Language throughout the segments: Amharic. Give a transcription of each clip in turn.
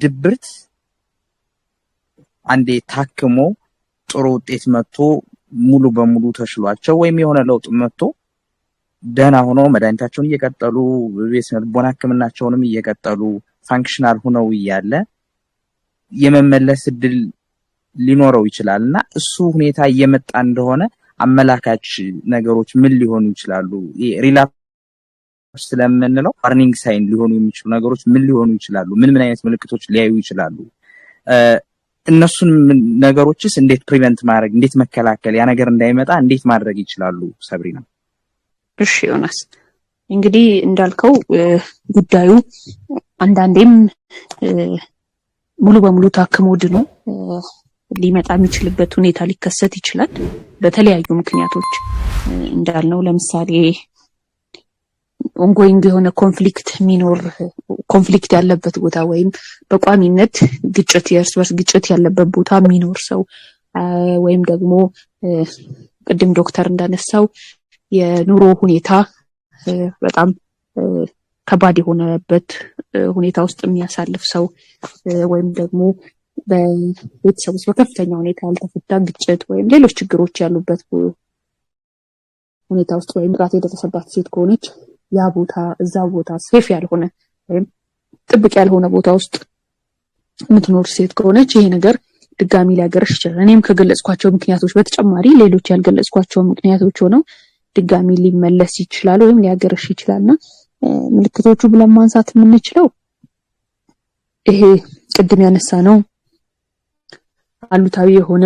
ድብርት አንዴ ታክሞ ጥሩ ውጤት መጥቶ ሙሉ በሙሉ ተሽሏቸው ወይም የሆነ ለውጥ መጥቶ ደህና ሆኖ መድኃኒታቸውን እየቀጠሉ የስነ ልቦና ህክምናቸውንም እየቀጠሉ ፋንክሽናል ሆነው እያለ የመመለስ እድል ሊኖረው ይችላልና እሱ ሁኔታ እየመጣ እንደሆነ አመላካች ነገሮች ምን ሊሆኑ ይችላሉ? ሪላፕስ ስለምንለው ዋርኒንግ ሳይን ሊሆኑ የሚችሉ ነገሮች ምን ሊሆኑ ይችላሉ? ምን አይነት ምልክቶች ሊያዩ ይችላሉ? እነሱን ነገሮችስ እንዴት ፕሪቨንት ማድረግ እንዴት መከላከል ያ ነገር እንዳይመጣ እንዴት ማድረግ ይችላሉ? ሰብሪና። እሺ ዮናስ፣ እንግዲህ እንዳልከው ጉዳዩ አንዳንዴም ሙሉ በሙሉ ታክሞ ድኖ ሊመጣ የሚችልበት ሁኔታ ሊከሰት ይችላል በተለያዩ ምክንያቶች እንዳልነው ለምሳሌ ኦንጎይንግ የሆነ ኮንፍሊክት ያለበት ቦታ ወይም በቋሚነት ግጭት የእርስ በርስ ግጭት ያለበት ቦታ የሚኖር ሰው ወይም ደግሞ ቅድም ዶክተር እንዳነሳው የኑሮ ሁኔታ በጣም ከባድ የሆነበት ሁኔታ ውስጥ የሚያሳልፍ ሰው ወይም ደግሞ በቤተሰብ ውስጥ በከፍተኛ ሁኔታ ያልተፈታ ግጭት ወይም ሌሎች ችግሮች ያሉበት ሁኔታ ውስጥ ወይም ጥቃት የደረሰባት ሴት ከሆነች ያ ቦታ እዛ ቦታ ሴፍ ያልሆነ ወይም ጥብቅ ያልሆነ ቦታ ውስጥ የምትኖር ሴት ከሆነች ይሄ ነገር ድጋሚ ሊያገረሽ ይችላል። እኔም ከገለጽኳቸው ምክንያቶች በተጨማሪ ሌሎች ያልገለጽኳቸው ምክንያቶች ሆነው ድጋሚ ሊመለስ ይችላል ወይም ሊያገረሽ ይችላልና ምልክቶቹ ብለን ማንሳት የምንችለው ይሄ ቅድም ያነሳ ነው አሉታዊ የሆነ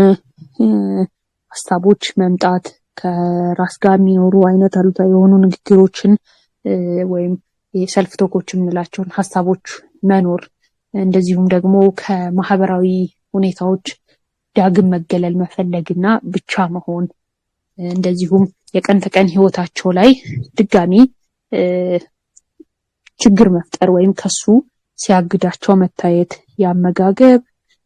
ሀሳቦች መምጣት ከራስ ጋር የሚኖሩ አይነት አሉታዊ የሆኑ ንግግሮችን ወይም የሰልፍ ቶኮች የምንላቸውን ሀሳቦች መኖር እንደዚሁም ደግሞ ከማህበራዊ ሁኔታዎች ዳግም መገለል መፈለግና ብቻ መሆን እንደዚሁም የቀን ተቀን ህይወታቸው ላይ ድጋሚ ችግር መፍጠር ወይም ከሱ ሲያግዳቸው መታየት ያመጋገብ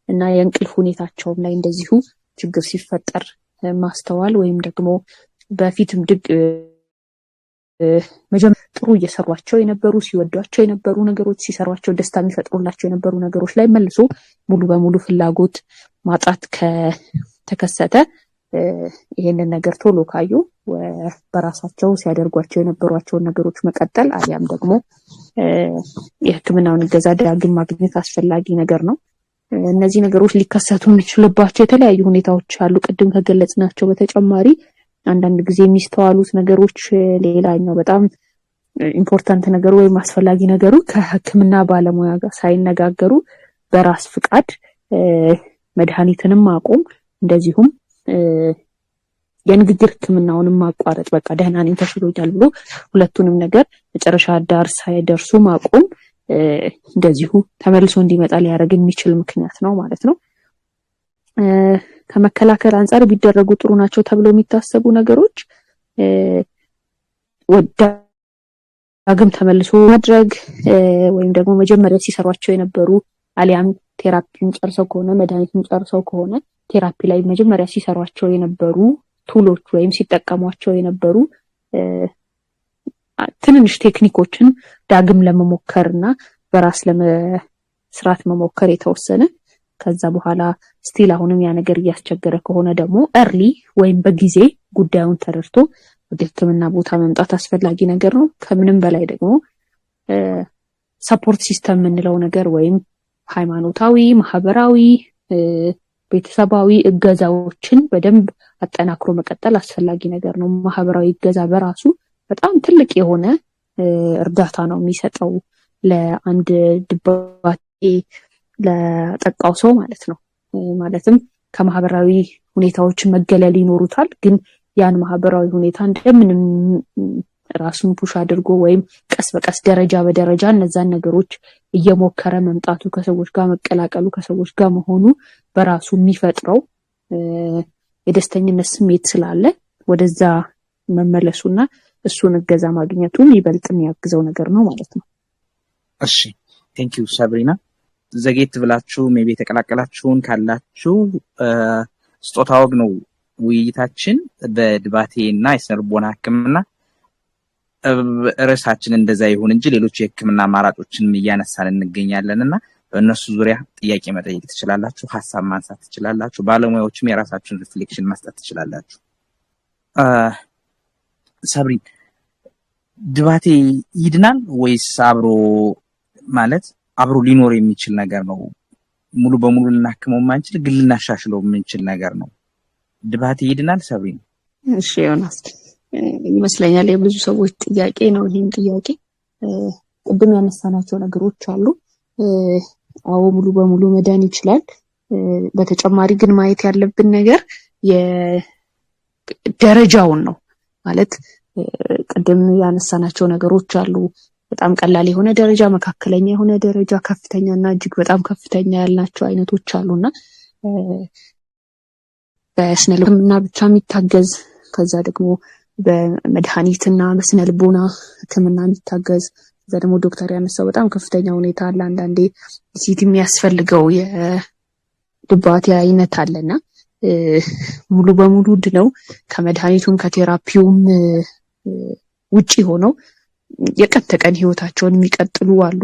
እና የእንቅልፍ ሁኔታቸው ላይ እንደዚሁ ችግር ሲፈጠር ማስተዋል ወይም ደግሞ በፊትም መጀመሪያ ጥሩ እየሰሯቸው የነበሩ ሲወዷቸው የነበሩ ነገሮች ሲሰሯቸው ደስታ የሚፈጥሩላቸው የነበሩ ነገሮች ላይ መልሶ ሙሉ በሙሉ ፍላጎት ማጣት ከተከሰተ ይሄንን ነገር ቶሎ ካዩ በራሳቸው ሲያደርጓቸው የነበሯቸውን ነገሮች መቀጠል አሊያም ደግሞ የህክምናውን እገዛ ዳግም ማግኘት አስፈላጊ ነገር ነው። እነዚህ ነገሮች ሊከሰቱ የሚችሉባቸው የተለያዩ ሁኔታዎች አሉ። ቅድም ከገለጽናቸው በተጨማሪ አንዳንድ ጊዜ የሚስተዋሉት ነገሮች ሌላኛው በጣም ኢምፖርታንት ነገሩ ወይም አስፈላጊ ነገሩ ከህክምና ባለሙያ ጋር ሳይነጋገሩ በራስ ፍቃድ መድኃኒትንም ማቆም እንደዚሁም የንግግር ህክምናውንም ማቋረጥ በቃ ደህና ነኝ ተሽሎኛል ብሎ ሁለቱንም ነገር መጨረሻ ዳር ሳይደርሱ ማቆም እንደዚሁ ተመልሶ እንዲመጣ ሊያደርግ የሚችል ምክንያት ነው ማለት ነው። ከመከላከል አንፃር ቢደረጉ ጥሩ ናቸው ተብሎ የሚታሰቡ ነገሮች ዳግም ተመልሶ ማድረግ ወይም ደግሞ መጀመሪያ ሲሰሯቸው የነበሩ አሊያም ቴራፒን ጨርሰው ከሆነ መድኃኒትን ጨርሰው ከሆነ ቴራፒ ላይ መጀመሪያ ሲሰሯቸው የነበሩ ቱሎች ወይም ሲጠቀሟቸው የነበሩ ትንንሽ ቴክኒኮችን ዳግም ለመሞከርና በራስ ለመስራት መሞከር የተወሰነ ከዛ በኋላ ስቲል አሁንም ያ ነገር እያስቸገረ ከሆነ ደግሞ early ወይም በጊዜ ጉዳዩን ተረድቶ ወደ ህክምና ቦታ መምጣት አስፈላጊ ነገር ነው። ከምንም በላይ ደግሞ ሰፖርት ሲስተም የምንለው ነገር ወይም ሃይማኖታዊ፣ ማህበራዊ፣ ቤተሰባዊ እገዛዎችን በደንብ አጠናክሮ መቀጠል አስፈላጊ ነገር ነው። ማህበራዊ እገዛ በራሱ በጣም ትልቅ የሆነ እርዳታ ነው የሚሰጠው ለአንድ ድባቴ ለጠቃው ሰው ማለት ነው። ማለትም ከማህበራዊ ሁኔታዎች መገለል ይኖሩታል፣ ግን ያን ማህበራዊ ሁኔታ እንደምንም ራሱን ፑሽ አድርጎ ወይም ቀስ በቀስ ደረጃ በደረጃ እነዛን ነገሮች እየሞከረ መምጣቱ ከሰዎች ጋር መቀላቀሉ ከሰዎች ጋር መሆኑ በራሱ የሚፈጥረው የደስተኝነት ስሜት ስላለ ወደዛ መመለሱና እሱን እገዛ ማግኘቱም ይበልጥ የሚያግዘው ነገር ነው ማለት ነው። እሺ ቴንክ ዩ ሰብሪና። ዘጌት ብላችሁ ሜቢ ተቀላቀላችሁን ካላችሁ ስጦታ ወግ ነው ውይይታችን በድባቴና የስነ ልቦና ህክምና ርዕሳችን እንደዛ ይሁን እንጂ ሌሎች የህክምና አማራጮችን እያነሳን እንገኛለንና በእነሱ ዙሪያ ጥያቄ መጠየቅ ትችላላችሁ፣ ሀሳብ ማንሳት ትችላላችሁ። ባለሙያዎችም የራሳችሁን ሪፍሌክሽን መስጠት ትችላላችሁ። ሰብሪን ድባቴ ይድናል ወይስ አብሮ ሊኖር የሚችል ነገር ነው? ሙሉ በሙሉ ልናክመው የማንችል ግን ልናሻሽለው የምንችል ነገር ነው። ድባቴ ይድናል ሰብሪን? እሺ ዮናስ፣ ይመስለኛል የብዙ ሰዎች ጥያቄ ነው። ይህም ጥያቄ ቅድም ያነሳናቸው ነገሮች አሉ። አዎ ሙሉ በሙሉ መዳን ይችላል። በተጨማሪ ግን ማየት ያለብን ነገር የደረጃውን ነው። ማለት ቅድም ያነሳናቸው ነገሮች አሉ። በጣም ቀላል የሆነ ደረጃ፣ መካከለኛ የሆነ ደረጃ፣ ከፍተኛና እጅግ በጣም ከፍተኛ ያልናቸው አይነቶች አሉና በስነ ልቦና ብቻ የሚታገዝ ከዛ ደግሞ በመድኃኒትና በስነ ልቦና ሕክምና የሚታገዝ ከዛ ደግሞ ዶክተር ያነሳው በጣም ከፍተኛ ሁኔታ አለ። አንዳንዴ ሲቲ የሚያስፈልገው የድባቴ አይነት አለና ሙሉ በሙሉ ድነው ከመድኃኒቱም ከቴራፒውም ውጪ ሆነው የቀን ተቀን ህይወታቸውን የሚቀጥሉ አሉ።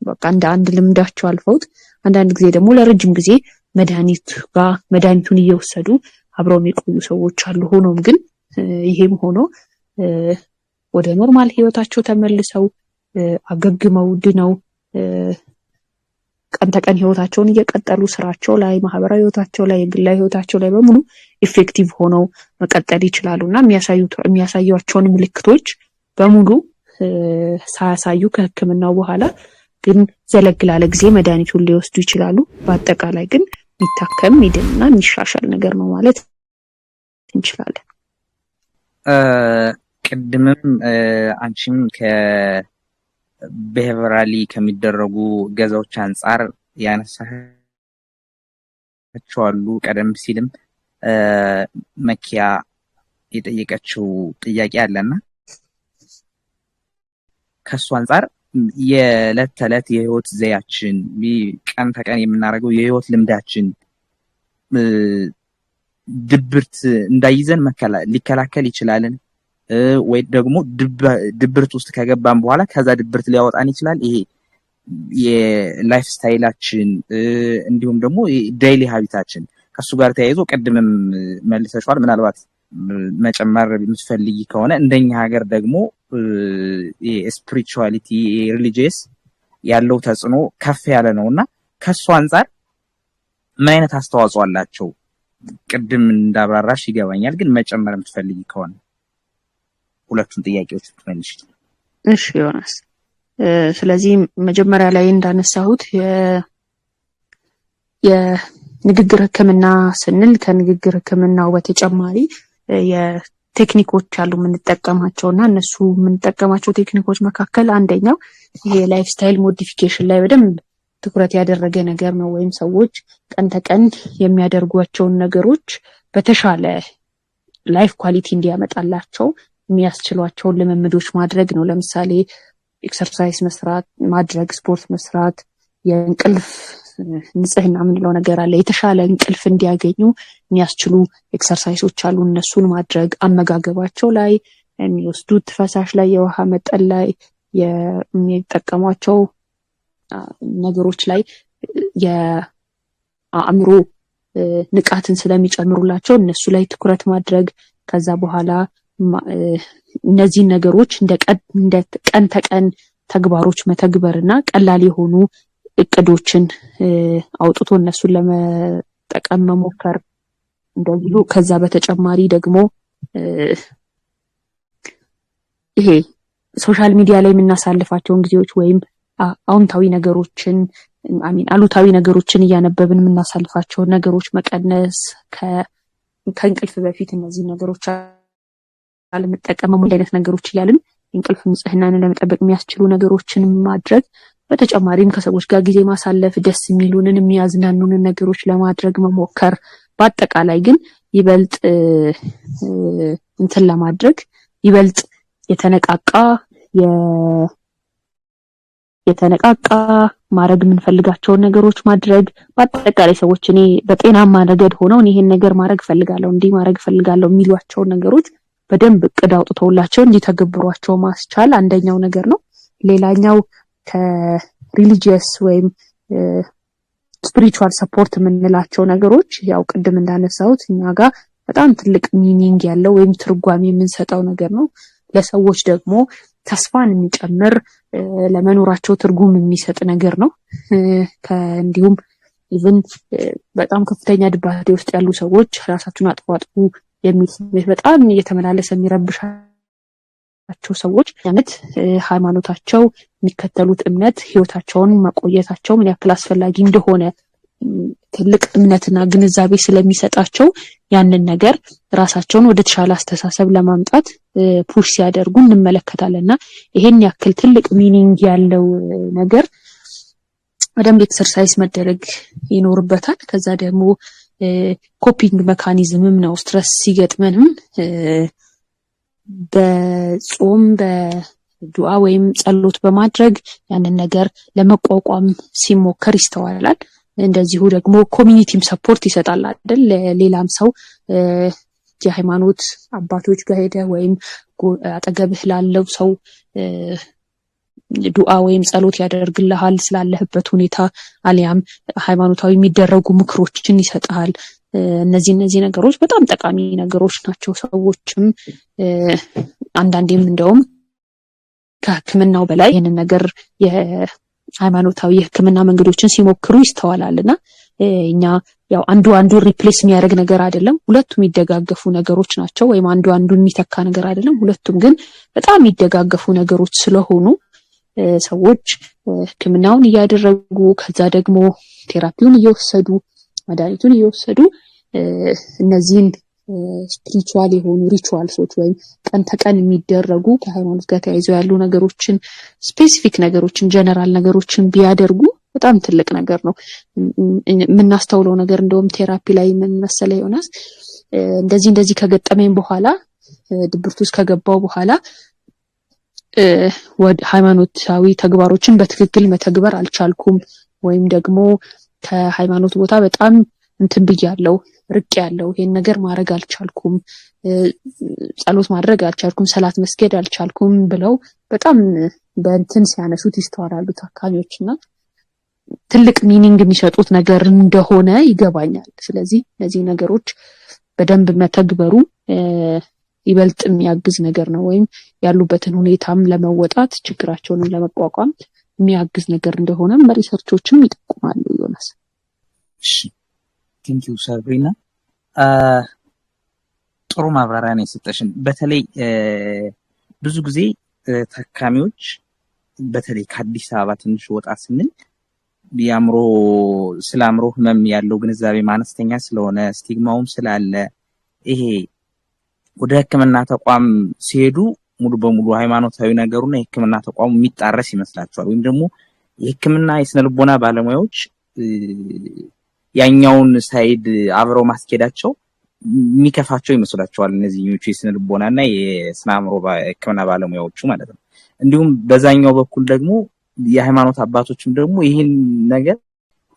በቃ እንደ አንድ ልምዳቸው አልፈውት አንዳንድ ጊዜ ደግሞ ለረጅም ጊዜ መድኃኒቱን እየወሰዱ አብረው የሚቆዩ ሰዎች አሉ። ሆኖም ግን ይሄም ሆኖ ወደ ኖርማል ህይወታቸው ተመልሰው አገግመው ድነው ቀን ተቀን ህይወታቸውን እየቀጠሉ ስራቸው ላይ፣ ማህበራዊ ህይወታቸው ላይ፣ የግላዊ ህይወታቸው ላይ በሙሉ ኢፌክቲቭ ሆነው መቀጠል ይችላሉና የሚያሳዩቸውን ምልክቶች በሙሉ ሳያሳዩ ከህክምናው በኋላ ግን ዘለግ ላለ ጊዜ መድኃኒቱን ሊወስዱ ይችላሉ። በአጠቃላይ ግን የሚታከም የሚድንና የሚሻሻል ነገር ነው ማለት እንችላለን። ቅድምም አንቺም ከቢሄቪራሊ ከሚደረጉ ገዛዎች አንጻር ያነሳቸው አሉ። ቀደም ሲልም መኪያ የጠየቀችው ጥያቄ አለና ከሱ አንጻር የዕለት ተዕለት የህይወት ዘያችን ቀን ተቀን የምናደርገው የህይወት ልምዳችን ድብርት እንዳይዘን ሊከላከል ይችላልን? ወይ ደግሞ ድብርት ውስጥ ከገባን በኋላ ከዛ ድብርት ሊያወጣን ይችላል? ይሄ የላይፍ ስታይላችን እንዲሁም ደግሞ ዴይሊ ሃቢታችን ከሱ ጋር ተያይዞ ቅድምም መልሰሻል። ምናልባት መጨመር የምትፈልጊ ከሆነ እንደኛ ሀገር ደግሞ የስፒሪቹዋሊቲ ሪሊጂየስ ያለው ተጽዕኖ ከፍ ያለ ነውና ከሱ አንጻር ምን አይነት አስተዋጽኦ አላቸው? ቅድም እንዳብራራሽ ይገባኛል፣ ግን መጨመር የምትፈልጊ ከሆነ ሁለቱን ጥያቄዎች ትመልሽ። እሺ ዮናስ፣ ስለዚህ መጀመሪያ ላይ እንዳነሳሁት የንግግር ህክምና ስንል ከንግግር ህክምናው በተጨማሪ የቴክኒኮች አሉ የምንጠቀማቸውና እነሱ የምንጠቀማቸው ቴክኒኮች መካከል አንደኛው ይሄ ላይፍ ስታይል ሞዲፊኬሽን ላይ በደንብ ትኩረት ያደረገ ነገር ነው። ወይም ሰዎች ቀን ተቀን የሚያደርጓቸውን ነገሮች በተሻለ ላይፍ ኳሊቲ እንዲያመጣላቸው የሚያስችሏቸውን ልምምዶች ማድረግ ነው። ለምሳሌ ኤክሰርሳይዝ ማድረግ፣ ስፖርት መስራት፣ የእንቅልፍ ንጽህና የምንለው ነገር አለ። የተሻለ እንቅልፍ እንዲያገኙ የሚያስችሉ ኤክሰርሳይሶች አሉ። እነሱን ማድረግ፣ አመጋገባቸው ላይ፣ የሚወስዱት ፈሳሽ ላይ፣ የውሃ መጠን ላይ፣ የሚጠቀሟቸው ነገሮች ላይ የአእምሮ ንቃትን ስለሚጨምሩላቸው እነሱ ላይ ትኩረት ማድረግ ከዛ በኋላ እነዚህን ነገሮች እንደ ቀን ተቀን ተግባሮች መተግበርና ቀላል የሆኑ እቅዶችን አውጥቶ እነሱን ለመጠቀም መሞከር እንደዚሁ። ከዛ በተጨማሪ ደግሞ ይሄ ሶሻል ሚዲያ ላይ የምናሳልፋቸውን ጊዜዎች ወይም አዎንታዊ ነገሮችን አሉታዊ ነገሮችን እያነበብን የምናሳልፋቸውን ነገሮች መቀነስ፣ ከእንቅልፍ በፊት እነዚህ ነገሮች አለመጠቀም፣ አይነት ነገሮች እያልን የእንቅልፍ ንጽህናን ለመጠበቅ የሚያስችሉ ነገሮችን ማድረግ፣ በተጨማሪም ከሰዎች ጋር ጊዜ ማሳለፍ፣ ደስ የሚሉንን የሚያዝናኑንን ነገሮች ለማድረግ መሞከር። በአጠቃላይ ግን ይበልጥ ለማድረግ ይበልጥ የተነቃቃ ማድረግ የምንፈልጋቸውን ነገሮች ማድረግ። በአጠቃላይ ሰዎች እኔ በጤናማ ረገድ ሆነው ይሄን ነገር ማድረግ ፈልጋለሁ፣ እንዲህ ማድረግ ፈልጋለሁ የሚሏቸውን ነገሮች በደንብ እቅድ አውጥተውላቸው እንዲተገብሯቸው ማስቻል አንደኛው ነገር ነው። ሌላኛው ከሪሊጂየስ ወይም ስፒሪቹዋል ሰፖርት የምንላቸው ነገሮች ያው ቅድም እንዳነሳሁት እኛ ጋር በጣም ትልቅ ሚኒንግ ያለው ወይም ትርጓሜ የምንሰጠው ነገር ነው። ለሰዎች ደግሞ ተስፋን የሚጨምር ለመኖራቸው ትርጉም የሚሰጥ ነገር ነው። እንዲሁም ኢቭን በጣም ከፍተኛ ድባቴ ውስጥ ያሉ ሰዎች ራሳቸውን አጥፉ የሚል ስሜት በጣም እየተመላለሰ የሚረብሻቸው ሰዎች ያነት ሃይማኖታቸው የሚከተሉት እምነት ህይወታቸውን ማቆየታቸው ምን ያክል አስፈላጊ እንደሆነ ትልቅ እምነትና ግንዛቤ ስለሚሰጣቸው ያንን ነገር ራሳቸውን ወደ ተሻለ አስተሳሰብ ለማምጣት ፑሽ ሲያደርጉ እንመለከታለንና ይሄን ያክል ትልቅ ሚኒንግ ያለው ነገር በደንብ ኤክሰርሳይዝ መደረግ ይኖርበታል። ከዛ ደግሞ ኮፒንግ ሜካኒዝምም ነው። ስትረስ ሲገጥመንም በጾም በዱዓ ወይም ጸሎት በማድረግ ያንን ነገር ለመቋቋም ሲሞከር ይስተዋላል። እንደዚሁ ደግሞ ኮሚኒቲም ሰፖርት ይሰጣል አይደል? ሌላም ሰው የሃይማኖት አባቶች ጋር ሄደ ወይም አጠገብህ ላለው ሰው ዱዓ ወይም ጸሎት ያደርግልሃል ስላለህበት ሁኔታ አሊያም ሃይማኖታዊ የሚደረጉ ምክሮችን ይሰጣል። እነዚህ ነገሮች በጣም ጠቃሚ ነገሮች ናቸው። ሰዎችም አንዳንዴም እንደውም ከሕክምናው በላይ ይህንን ነገር የሃይማኖታዊ የሕክምና መንገዶችን ሲሞክሩ ይስተዋላልና እኛ ያው አንዱ ሪፕሌስ የሚያደርግ ነገር አይደለም። ሁለቱም የሚደጋገፉ ነገሮች ናቸው። ወይም አንዱን የሚተካ ነገር አይደለም። ሁለቱም ግን በጣም የሚደጋገፉ ነገሮች ስለሆኑ ሰዎች ሕክምናውን እያደረጉ ከዛ ደግሞ ቴራፒውን እየወሰዱ መድኃኒቱን እየወሰዱ እነዚህን ስፒሪቹዋል የሆኑ ሪቹዋልሶች ወይም ቀን ተቀን የሚደረጉ ከሃይማኖት ጋር ተያይዘው ያሉ ነገሮችን ስፔሲፊክ ነገሮችን ጀነራል ነገሮችን ቢያደርጉ በጣም ትልቅ ነገር ነው። የምናስተውለው ነገር እንደውም ቴራፒ ላይ ምን መሰለ ዮናስ እንደዚህ ከገጠመኝ በኋላ ድብርት ውስጥ ከገባው በኋላ ወደ ሃይማኖታዊ ተግባሮችን በትክክል መተግበር አልቻልኩም ወይም ደግሞ ከሃይማኖት ቦታ በጣም እንትን ብያለሁ ርቄያለሁ ይሄን ነገር ማድረግ አልቻልኩም ጸሎት ማድረግ አልቻልኩም ሰላት መስገድ አልቻልኩም ብለው በጣም በእንትን ሲያነሱት ይስተዋላሉ ታካሚዎችና ትልቅ ሚኒንግ የሚሰጡት ነገር እንደሆነ ይገባኛል። ስለዚህ እነዚህ ነገሮች በደንብ መተግበሩ ይበልጥ የሚያግዝ ነገር ነው ወይም ያሉበትን ሁኔታም ለመወጣት ችግራቸውንም ለመቋቋም የሚያግዝ ነገር እንደሆነም ሪሰርቾችም ይጠቁማሉ። ዮናስ እሺ ቴንኪው ሳብሪና ጥሩ ማብራሪያ ነው የሰጠሽን። በተለይ ብዙ ጊዜ ታካሚዎች በተለይ ከአዲስ አበባ ትንሽ ወጣ ስንል ስለ አእምሮ ህመም ያለው ግንዛቤ ማነስተኛ ስለሆነ ስቲግማውም ስላለ ይሄ ወደ ሕክምና ተቋም ሲሄዱ ሙሉ በሙሉ ሃይማኖታዊ ነገሩና የሕክምና ተቋሙ የሚጣረስ ይመስላቸዋል። ወይም ደግሞ የሕክምና የስነልቦና ባለሙያዎች ያኛውን ሳይድ አብረው ማስኬዳቸው የሚከፋቸው ይመስላቸዋል እነዚህኞቹ የስነልቦናና የስነ አእምሮ ሕክምና ባለሙያዎቹ ማለት ነው። እንዲሁም በዛኛው በኩል ደግሞ የሃይማኖት አባቶችም ደግሞ ይህን ነገር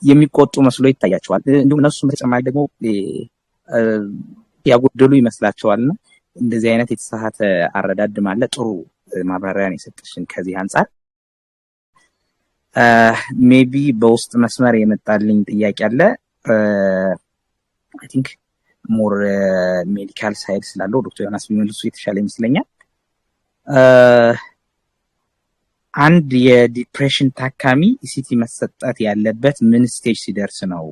የሚቆጡ መስሎ ይታያቸዋል። እንዲሁም እነሱም በተጨማሪ ደግሞ ያጎደሉ ይመስላቸዋልና እንደዚህ አይነት የተሳሳተ አረዳድ ማለት ጥሩ ማብራሪያን የሰጠሽን ከዚህ አንፃር ሜቢ በውስጥ መስመር የመጣልኝ ጥያቄ አለ። አይ ቲንክ ሞር ሜዲካል ሳይድ ስላለው ዶክተር ዮናስ ቢመልሱ የተሻለ ይመስለኛል። አንድ የዲፕሬሽን ታካሚ ኢሲቲ መሰጠት ያለበት ምን ስቴጅ ሲደርስ ነው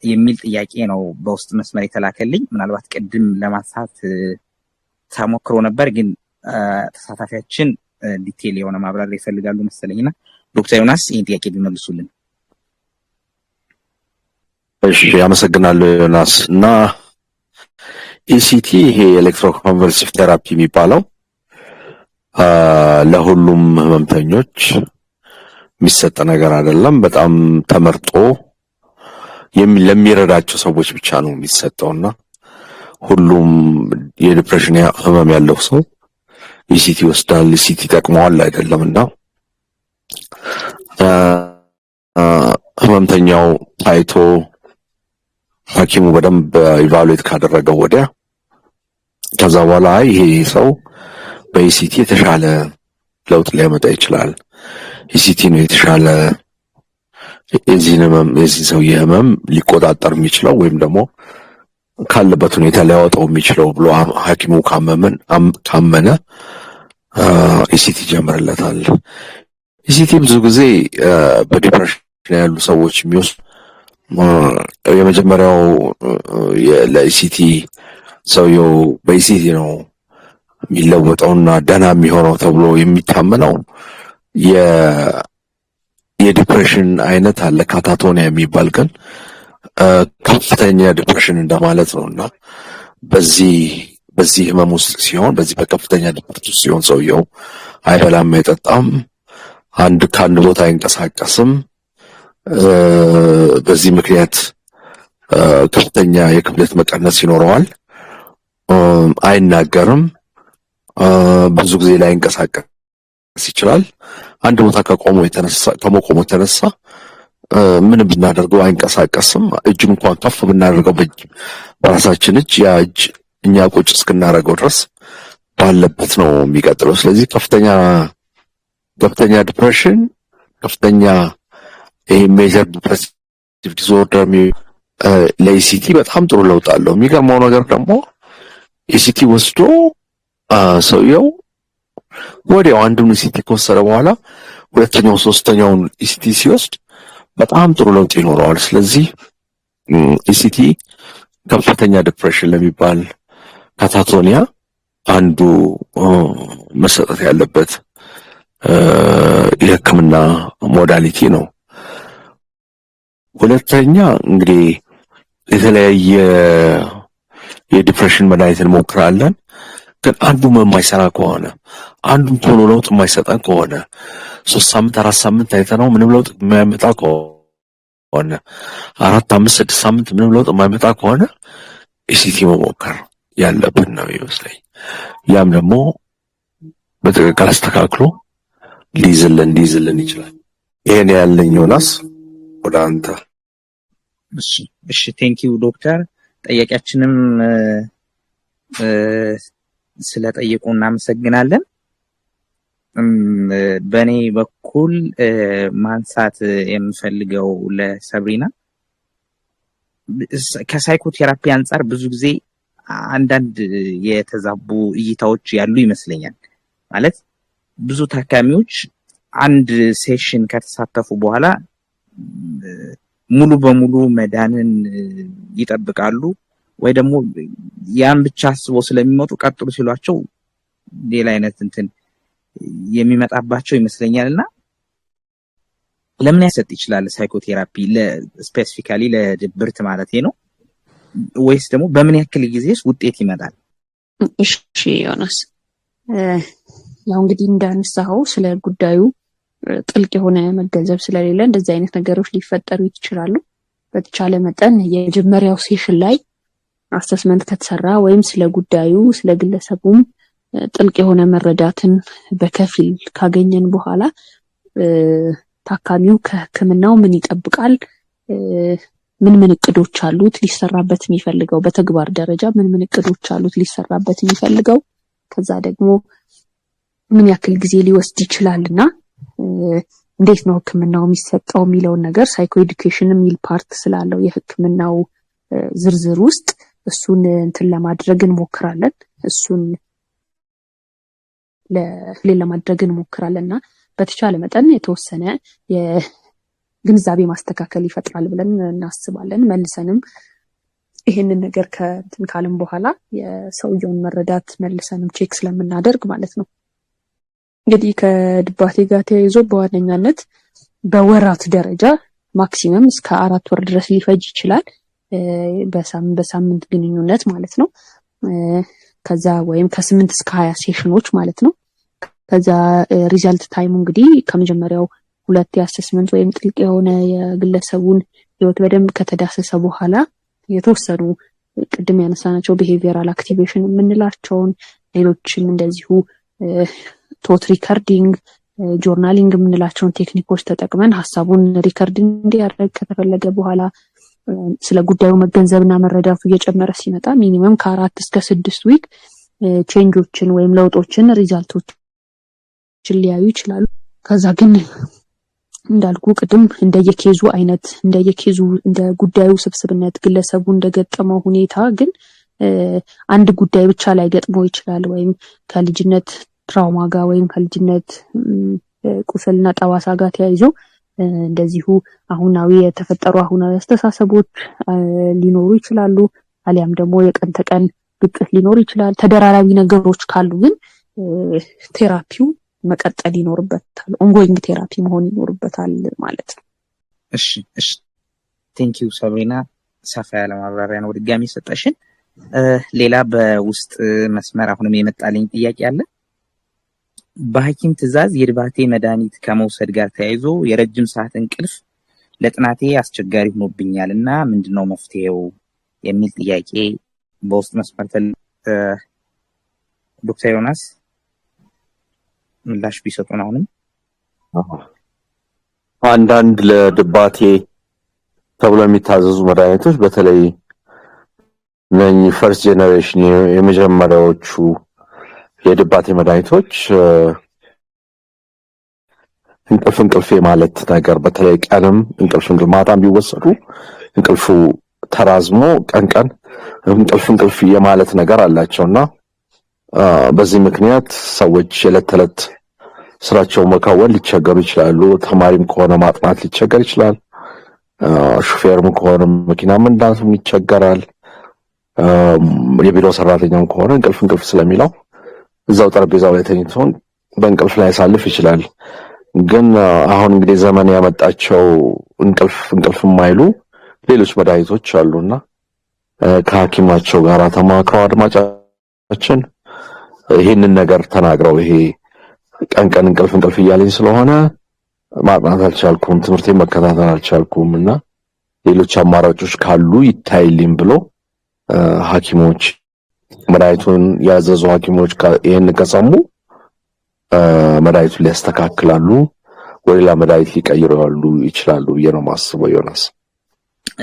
የሚል ጥያቄ ነው በውስጥ መስመር የተላከልኝ። ምናልባት ቅድም ለማንሳት ተሞክሮ ነበር ግን ተሳታፊያችን ዲቴል የሆነ ማብራሪያ ይፈልጋሉ መሰለኝና ዶክተር ዮናስ ይህን ጥያቄ ቢመልሱልን። እሺ አመሰግናለሁ ዮናስ። እና ኢሲቲ ይሄ ኤሌክትሮኮንቨልሲቭ ቴራፒ የሚባለው ለሁሉም ህመምተኞች የሚሰጥ ነገር አይደለም። በጣም ተመርጦ ለሚረዳቸው ሰዎች ብቻ ነው የሚሰጠውና ሁሉም የዲፕሬሽን ህመም ያለው ሰው ኢሲቲ ይወስዳል። ኢሲቲ ይጠቅመዋል አይደለምና ህመምተኛው ታይቶ ሐኪሙ በደንብ ኢቫሉዌት ካደረገው ወዲያ ከዛ በኋላ ይሄ ሰው በኢሲቲ የተሻለ ለውጥ ሊያመጣ ይችላል፣ ኢሲቲ ነው የተሻለ የዚህ ሰው የህመም ሊቆጣጠር የሚችለው ወይም ደግሞ ካለበት ሁኔታ ሊያወጣው የሚችለው ብሎ ሐኪሙ ካመነ ኢሲቲ ይጀምርለታል። ኢሲቲ ብዙ ጊዜ በዲፕሬሽን ያሉ ሰዎች የሚወስዱ የመጀመሪያው ለኢሲቲ ሰውየው በኢሲቲ ነው የሚለወጠውና ደህና የሚሆነው ተብሎ የሚታመነው የዲፕሬሽን አይነት አለ። ካታቶኒያ የሚባል ግን ከፍተኛ ዲፕሬሽን እንደማለት ነውና በዚህ ህመም ውስጥ ሲሆን በዚህ በከፍተኛ ድብርት ውስጥ ሲሆን ሰውየው አይበላም፣ አይጠጣም፣ ከአንድ ቦታ አይንቀሳቀስም። በዚህ ምክንያት ከፍተኛ የክብደት መቀነስ ይኖረዋል። አይናገርም፣ ብዙ ጊዜ ላይ ይንቀሳቀስ ይችላል። አንድ ቦታ ከመቆሙ የተነሳ ምንም ብናደርገው አይንቀሳቀስም። እጅም እንኳን ከፍ ብናደርገው በራሳችን እጅ ያ እጅ እኛ ቁጭ እስክናደርገው ድረስ ባለበት ነው የሚቀጥለው። ስለዚህ ከፍተኛ ዲፕሬሽን፣ ከፍተኛ ሜጀር ዲፕሬሲቭ ዲስኦርደር ለኢሲቲ በጣም ጥሩ ለውጥ አለው። የሚገርመው ነገር ደግሞ ኢሲቲ ወስዶ ሰውየው ወዲያው አንዱን ኢሲቲ ከወሰደ በኋላ ሁለተኛው ሶስተኛውን ኢሲቲ ሲወስድ በጣም ጥሩ ለውጥ ይኖረዋል። ስለዚህ ኢሲቲ ከፍተኛ ዲፕሬሽን ለሚባል ካታቶኒያ አንዱ መሰጠት ያለበት የሕክምና ሞዳሊቲ ነው። ሁለተኛ እንግዲህ የተለያየ የዲፕሬሽን መድኃኒት እንሞክራለን። ግን አንዱም የማይሰራ ከሆነ አንዱም ቶሎ ለውጥ የማይሰጠን ከሆነ 3 ሳምንት 4 ሳምንት አይተነው ምንም ለውጥ የማያመጣ ከሆነ 4 5 6 ሳምንት ምንም ለውጥ የማያመጣ ከሆነ ኢሲቲ መሞከር ያለብን ነው ይመስለኝ። ያም ደግሞ በትክክል አስተካክሎ ሊይዝልን ይችላል። ይሄን ያለኝ ዮናስ ወደ አንተ። እሺ ቴንኪው ዶክተር። ጠያቂያችንም ስለጠየቁ እናመሰግናለን። በእኔ በኩል ማንሳት የምፈልገው ለሰብሪና ከሳይኮቴራፒ አንጻር ብዙ ጊዜ አንዳንድ የተዛቡ እይታዎች ያሉ ይመስለኛል። ማለት ብዙ ታካሚዎች አንድ ሴሽን ከተሳተፉ በኋላ ሙሉ በሙሉ መዳንን ይጠብቃሉ፣ ወይ ደግሞ ያን ብቻ አስበው ስለሚመጡ ቀጥሉ ሲሏቸው ሌላ አይነት እንትን የሚመጣባቸው ይመስለኛልና ለምን ያሰጥ ይችላል ሳይኮቴራፒ ስፔሲፊካሊ ለድብርት ማለት ነው? ወይስ ደግሞ በምን ያክል ጊዜስ ውጤት ይመጣል? እሺ ዮናስ፣ ያው እንግዲህ እንዳነሳው ስለ ጉዳዩ ጥልቅ የሆነ መገንዘብ ስለሌለ እንደዚህ አይነት ነገሮች ሊፈጠሩ ይችላሉ። በተቻለ መጠን የመጀመሪያው ሴሽን ላይ አሰስመንት ከተሰራ ወይም ስለ ጉዳዩ ስለ ግለሰቡም ጥልቅ የሆነ መረዳትን በከፊል ካገኘን በኋላ ታካሚው ከሕክምናው ምን ይጠብቃል፣ ምን እቅዶች አሉት ሊሰራበት የሚፈልገው፣ በተግባር ደረጃ ምን እቅዶች አሉት ሊሰራበት የሚፈልገው፣ ከዛ ደግሞ ምን ያክል ጊዜ ሊወስድ ይችላልና እንዴት ነው ሕክምናው የሚሰጠው የሚለውን ነገር ሳይኮ ኤዱኬሽን የሚል ፓርት ስላለው የሕክምናው ዝርዝር ውስጥ እሱን እንትን ለማድረግ እንሞክራለን። እሱን ለማድረግ እንሞክራለንና በተቻለ መጠን የተወሰነ የግንዛቤ ማስተካከል ይፈጥራል ብለን እናስባለን። መልሰንም ይሄንን ነገር ከእንትን ካለም በኋላ የሰውየውን መረዳት መልሰንም ቼክ ስለምናደርግ ማለት ነው። እንግዲህ ከድባቴ ጋር ተያይዞ በዋነኛነት በወራት ደረጃ ማክሲመም እስከ 4 ወር ድረስ ሊፈጅ ይችላል። በሳምንት ግንኙነት ማለት ነው። ከዛ ወይም ከ8 እስከ 20 ሴሽኖች ማለት ነው። ከዛ ሪዛልት ታይሙ እንግዲህ ከመጀመሪያው 2 የአሰስመንት ወይም ጥልቅ የሆነ የግለሰቡን ህይወት በደንብ ከተዳሰሰ በኋላ የተወሰኑ ቅድም ያነሳናቸው ቢሄቪየራል አክቲቬሽን የምንላቸውን ሌሎችም እንደዚሁ ቶት ሪከርዲንግ፣ ጆርናሊንግ የምንላቸውን ቴክኒኮች ተጠቅመን ሀሳቡን ሪከርድ እንዲያደርግ ከተፈለገ በኋላ ስለ ጉዳዩ መገንዘብና መረዳቱ እየጨመረ ሲመጣ ሚኒመም ከ4 እስከ 6 ዊክ ቼንጆችን ወይም ለውጦችን ሪዛልቶችን ሊያዩ ይችላሉ። ከዛ ግን እንዳልኩ ቅድም እንደየኬዙ አይነት እንደየኬዙ እንደ ጉዳዩ ስብስብነት ግለሰቡ እንደገጠመው ሁኔታ ግን አንድ ጉዳይ ብቻ ላይ ገጥሞ ይችላል ወይም ከልጅነት ትራውማ ጋር ወይም ከልጅነት ቁስልና ጠባሳ ጋር ተያይዞ እንደዚሁ አሁናዊ የተፈጠሩ አሁናዊ አስተሳሰቦች ሊኖሩ ይችላሉ አሊያም ደግሞ የቀን ተቀን ግጭት ሊኖር ይችላል ተደራራቢ ነገሮች ካሉ ግን ቴራፒው መቀጠል ይኖርበታል ኦንጎይንግ ቴራፒ መሆን ይኖርበታል ማለት ነው እሺ ቴንክ ዩ ሰብሪና ሰፋ ያለ ማብራሪያ ነው ድጋሚ ሰጠሽን ሌላ በውስጥ መስመር አሁንም የመጣልኝ ጥያቄ አለ በሐኪም ትዕዛዝ የድባቴ መድኃኒት ከመውሰድ ጋር ተያይዞ የረጅም ሰዓት እንቅልፍ ለጥናቴ አስቸጋሪ ሆኖብኛልና ምንድነው መፍትሄው የሚል ጥያቄ በውስጥ መስመር ዶክተር ዮናስ ምላሽ ቢሰጡን አሁንም አንዳንድ ለድባቴ ተብሎ የሚታዘዙ መድኃኒቶች በተለይ ፈርስት ጄነሬሽን የመጀመሪያዎቹ የድባቴ መድኃኒቶች እንቅልፍ ማለት ነገር በተለይ ቀንም እንቅልፍ ማታም ቢወሰዱ እንቅልፉ ተራዝሞ ቀን እንቅልፍ የማለት ነገር አላቸውና በዚህ ምክንያት ሰዎች የለተለት ስራቸው መካወን ሊቸገሩ ይችላሉ ተማሪም ከሆነ ማጥናት ሊቸገር ይችላል ሹፌርም ከሆነ መኪና መንዳትም ይቸገራል የቢሮ ሰራተኛም ከሆነ እንቅልፍ ስለሚለው እዛው ጠረጴዛው ላይ ተኝቶ በእንቅልፍ ላይ ያሳልፍ ይችላል ግን አሁን እንግዲህ ዘመን ያመጣቸው እንቅልፍ የማይሉ ሌሎች መድኃኒቶች አሉና ከሐኪማቸው ጋር ተማክረው አድማጫችን ይሄንን ነገር ተናግረው ይሄ ቀን እንቅልፍ እያለኝ ስለሆነ ማጥናት አልቻልኩም ትምህርቴን መከታተል አልቻልኩምና ሌሎች አማራጮች ካሉ ይታይልኝ ብሎ ሐኪሞች መድኃኒቱን ያዘዙ ሐኪሞች ይሄን ከሰሙ መድኃኒቱን ሊያስተካክላሉ ወይላ መድኃኒት ሊቀይራሉ ይችላሉ ነው ማስበው ዮናስ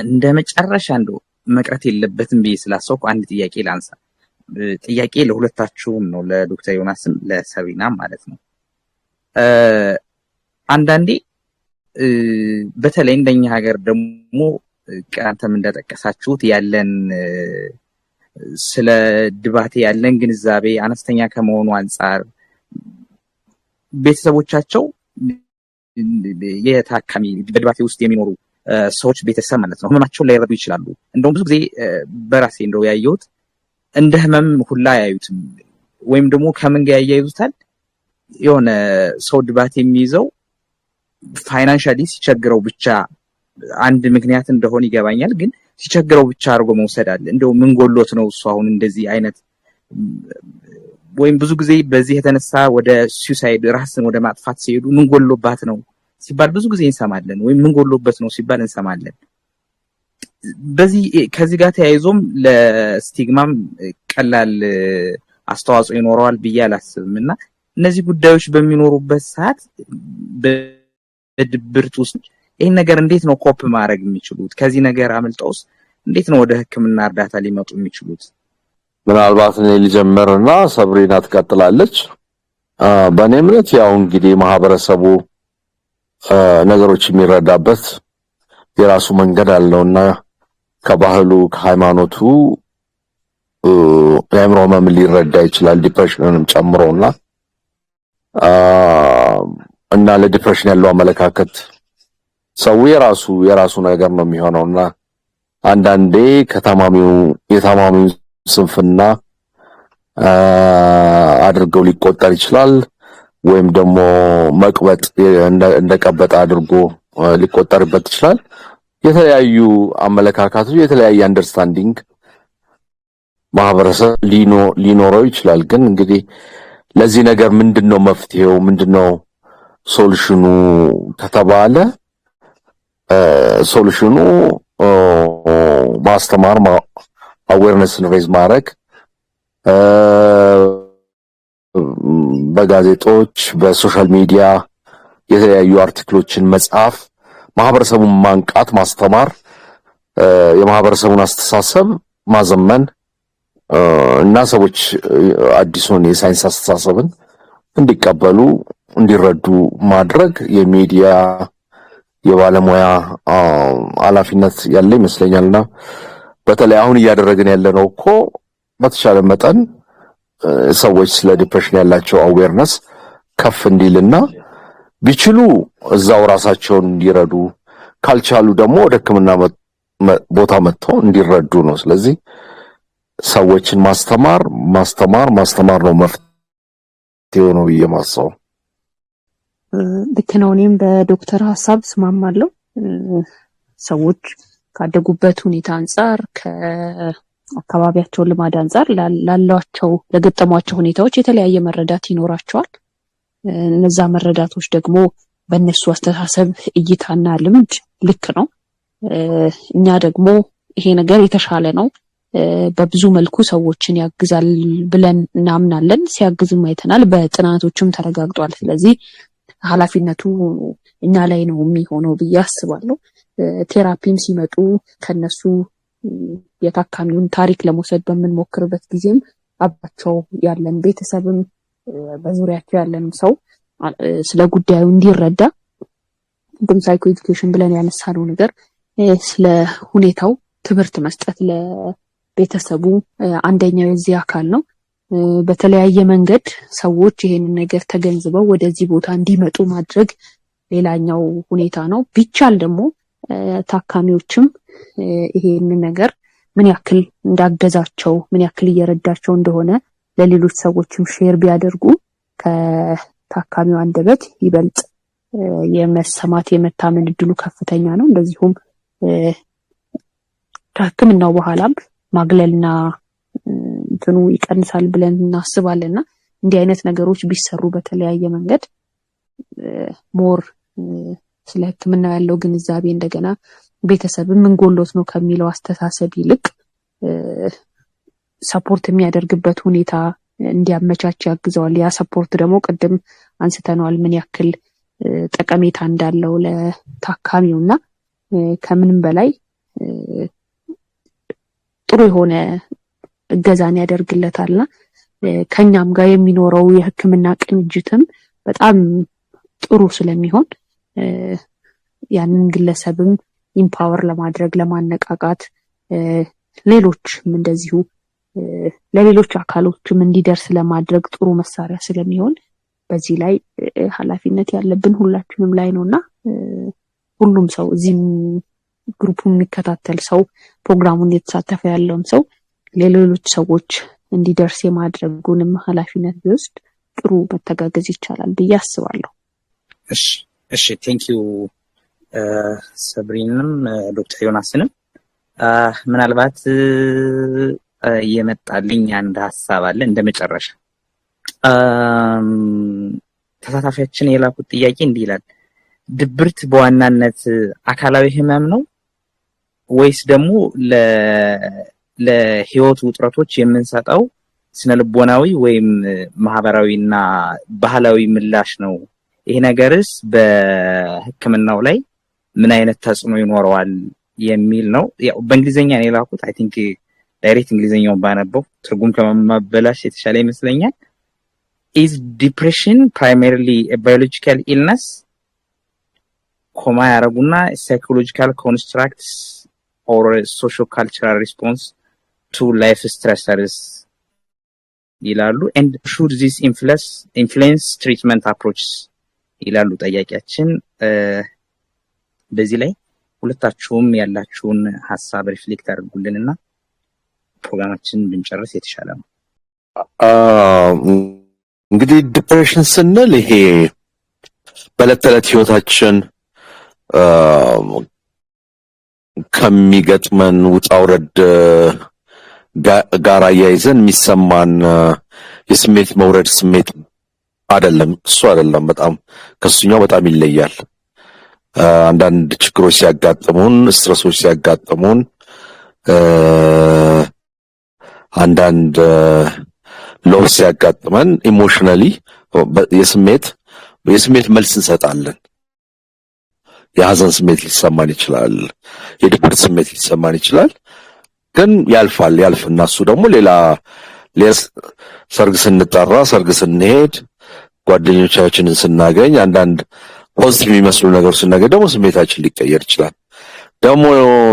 እንደ መጨረሻ እንደው መቅረት የለበትም ብዬ ስላሰብኩ አንድ ጥያቄ ላንሳ ጥያቄ ለሁለታችሁም ነው ለዶክተር ዮናስም ለሰብሪናም ማለት ነው አንዳንዴ በተለይ እንደኛ ሀገር ደግሞ ቀንተም እንደጠቀሳችሁት ያለን ስለ ድባቴ ያለን ግንዛቤ አነስተኛ ከመሆኑ አንፃር ቤተሰቦቻቸው የታካሚ በድባቴ ውስጥ የሚኖሩ ሰዎች ቤተሰብ ማለት ነው ህመማቸውን ላይረዱ ይችላሉ እንደውም ብዙ ጊዜ በራሴ እንደው ያየሁት እንደ ህመም ሁላ ያዩትም ወይም ደግሞ ከምን ጋር ያያይዙታል የሆነ ሰው ድባቴ የሚይዘው ፋይናንሻሊ ሲቸግረው ብቻ አንድ ምክንያት እንደሆነ ይገባኛል ግን ሲቸግረው ብቻ አድርጎ መውሰድ አለ እንደው ምን ጎሎት ነው እሱ አሁን እንደዚህ አይነት ወይም ብዙ ጊዜ በዚህ የተነሳ ወደ ሱሳይድ ራስን ወደ ማጥፋት ሲሄዱ ምን ጎሎባት ነው ሲባል ብዙ ጊዜ እንሰማለን ወይም ምን ጎሎበት ነው ሲባል እንሰማለን በዚህ ከዚህ ጋር ተያይዞም ለስቲግማም ቀላል አስተዋጽኦ ይኖረዋል ብዬ አላስብምና እነዚህ ጉዳዮች በሚኖሩበት ሰዓት በድብርት ውስጥ ይሄን ነገር እንዴት ነው ኮፕ ማድረግ የሚችሉት ከዚህ ነገር አመልጠውስ እንዴት ነው ወደ ህክምና እርዳታ ሊመጡ የሚችሉት ምናልባት እኔ ልጀምርና ሰብሪና ትቀጥላለች በእኔ እምነት ያው እንግዲህ ማህበረሰቡ ነገሮች የሚረዳበት የራሱ መንገድ አለውና ከባህሉ ከሃይማኖቱ የአእምሮ ህመም ሊረዳ ይችላል ዲፕሬሽንንም ጨምሮና እና ለዲፕሬሽን ያለው አመለካከት ሰው የራሱ ነገር ነው የሚሆነውና አንዳንዴ የታማሚው ስንፍና አድርገው ሊቆጠር ይችላል ወይም ደግሞ መቅበጥ እንደቀበጣ አድርጎ ሊቆጠርበት ይችላል የተለያዩ አመለካከቶች የተለያየ አንደርስታንዲንግ ማህበረሰብ ሊኖረው ይችላል ግን እንግዲህ ለዚህ ነገር ምንድነው መፍትሄው ምንድነው ሶሉሽኑ ከተባለ ሶሉሽኑ ማስተማር አዌርነስን ሬዝ ማድረግ በጋዜጦች በሶሻል ሚዲያ የተለያዩ አርቲክሎችን መጻፍ ማህበረሰቡን ማንቃት ማስተማር የማህበረሰቡን አስተሳሰብ ማዘመን እና ሰዎች አዲሱን የሳይንስ አስተሳሰብን እንዲቀበሉ እንዲረዱ ማድረግ የሚዲያ የባለሙያ ኃላፊነት ያለ ይመስለኛልና በተለይ አሁን እያደረግን ያለነው እኮ በተቻለ መጠን ሰዎች ስለ ዲፕሬሽን ያላቸው አዌርነስ ከፍ እንዲልና ቢችሉ እዛው ራሳቸውን እንዲረዱ ካልቻሉ ደግሞ ወደ ሕክምና ቦታ መጥተው እንዲረዱ ነው። ስለዚህ ሰዎችን ማስተማር ነው መፍትሄው ነው ብዬ ማስበው። ልክ ነው። እኔም በዶክተር ሀሳብ ስማማለሁ። ሰዎች ካደጉበት ሁኔታ አንጻር ከአካባቢያቸው ልማድ አንጻር ላሏቸው ለገጠሟቸው ሁኔታዎች የተለያየ መረዳት ይኖራቸዋል። እነዛ መረዳቶች ደግሞ በእነሱ አስተሳሰብ እይታና ልምድ ልክ ነው። እኛ ደግሞ ይሄ ነገር የተሻለ ነው፣ በብዙ መልኩ ሰዎችን ያግዛል ብለን እናምናለን። ሲያግዝም አይተናል፣ በጥናቶችም ተረጋግጧል። ስለዚህ ኃላፊነቱ እኛ ላይ ነው የሚሆነው ብዬ አስባለሁ። ቴራፒም ሲመጡ ከነሱ የታካሚውን ታሪክ ለመውሰድ በምንሞክርበት ጊዜም አባቸው ያለን ቤተሰብም በዙሪያቸው ያለንም ሰው ስለ ጉዳዩ እንዲረዳ እንደ ሳይኮ ኤዱኬሽን ብለን ያነሳነው ነገር ስለ ሁኔታው ትምህርት መስጠት ለቤተሰቡ አንደኛው የዚህ አካል ነው። በተለያየ መንገድ ሰዎች ይሄንን ነገር ተገንዝበው ወደዚህ ቦታ እንዲመጡ ማድረግ ሌላኛው ሁኔታ ነው። ቢቻል ደግሞ ታካሚዎችም ይሄንን ነገር ምን ያክል እንዳገዛቸው ምን ያክል እየረዳቸው እንደሆነ ለሌሎች ሰዎችም ሼር ቢያደርጉ ከታካሚው አንደበት ይበልጥ የመሰማት የመታመን እድሉ ከፍተኛ ነው። እንደዚሁም ከሕክምናው በኋላም ማግለልና እንትኑ ይቀንሳል ብለን እናስባለንና እንዲህ አይነት ነገሮች ቢሰሩ በተለያየ መንገድ ሞር ስለ ሕክምና ያለው ግንዛቤ እንደገና ቤተሰብ ምን ጎሎት ነው ከሚለው አስተሳሰብ ይልቅ ሰፖርት የሚያደርግበት ሁኔታ እንዲያመቻች ያግዘዋል። ያ ሰፖርት ደግሞ ቅድም አንስተነዋል ምን ያክል ጠቀሜታ እንዳለው ለታካሚውና ከምንም በላይ ጥሩ የሆነ እገዛን ያደርግለታልና ከኛም ጋር የሚኖረው የሕክምና ቅንጅትም በጣም ጥሩ ስለሚሆን ያንን ግለሰብም ኢምፓወር ለማድረግ ለማነቃቃት ሌሎችም እንደዚሁ ለሌሎች አካሎችም እንዲደርስ ለማድረግ ጥሩ መሳሪያ ስለሚሆን በዚህ ላይ ኃላፊነት ያለብን ሁላችንም ላይ ነውና ሁሉም ሰው እዚህም ግሩፑን የሚከታተል ሰው ፕሮግራሙን እየተሳተፈ ያለውም ሰው ለሌሎች ሰዎች እንዲደርስ የማድረጉንም ኃላፊነት ቢወስድ ጥሩ መተጋገዝ ይቻላል ብዬ አስባለሁ። እሺ ቴንክ ዩ ሰብሪንም ዶክተር ዮናስንም ምናልባት የመጣልኝ አንድ ሀሳብ አለ እንደመጨረሻ ተሳታፊያችን የላኩት ጥያቄ እንዲህ ይላል። ድብርት በዋናነት አካላዊ ህመም ነው ወይስ ደግሞ ለህይወት ውጥረቶች የምንሰጠው ስነልቦናዊ ወይም ማህበራዊና ባህላዊ ምላሽ ነው? ይሄ ነገርስ በህክምናው ላይ ምን አይነት ተጽዕኖ ይኖረዋል የሚል ነው። ያው በእንግሊዘኛ ነው የላኩት። አይ ቲንክ ዳይሬክት እንግሊዘኛውን ባነበው ትርጉም ከመማበላሽ የተሻለ ይመስለኛል። Is depression primarily a biological illness? ኮማ ያረጉና psychological constructs or a socio-cultural response to life stressors ይላሉ። And should this influence treatment approaches ይላሉ ጠያቂያችን። በዚህ ላይ ሁለታችሁም ያላችሁን ሀሳብ ሪፍሌክት አድርጉልንና ፕሮግራማችን ብንጨርስ የተሻለ ነው። እንግዲህ ዲፕሬሽን ስንል ይሄ በዕለት ተዕለት ህይወታችን ከሚገጥመን ውጣ ውረድ ጋር አያይዘን የሚሰማን የስሜት መውረድ ስሜት አይደለም። እሱ አይደለም፣ በጣም ከሱኛው በጣም ይለያል። አንዳንድ ችግሮች ሲያጋጥሙን፣ ስትረሶች ሲያጋጥሙን፣ አንዳንድ ሎስ ሲያጋጥመን ኢሞሽናሊ የስሜት መልስ እንሰጣለን። የሀዘን ስሜት ሊሰማን ይችላል፣ የድብርት ስሜት ሊሰማን ይችላል። ግን ያልፍና እሱ ደግሞ ሌላ ሰርግ ስንጠራ፣ ሰርግ ስንሄድ፣ ጓደኞቻችንን ስናገኝ፣ አንዳንድ ፖዚቲቭ የሚመስሉ ነገሮች ስናገኝ ደግሞ ስሜታችን ሊቀየር ይችላል። ደግሞ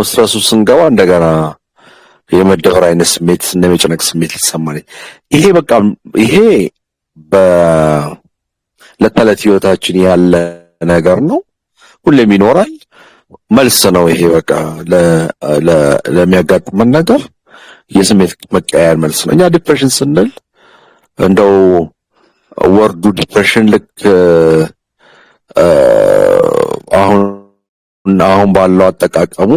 ስትረሱ ስንገባ እንደገና የመደበር አይነት ስሜት እና የመጨነቅ ስሜት ሊሰማን ይሄ በለተለት ህይወታችን ያለ ነገር ነው። ሁሌም ይኖራል። መልስ ነው ይሄ በቃ ለሚያጋጥመን ነገር የስሜት መቀያየር መልስ ነው። እኛ ዲፕሬሽን ስንል እንደው ወርዱ ዲፕሬሽን ልክ አሁን ባለው አጠቃቀሙ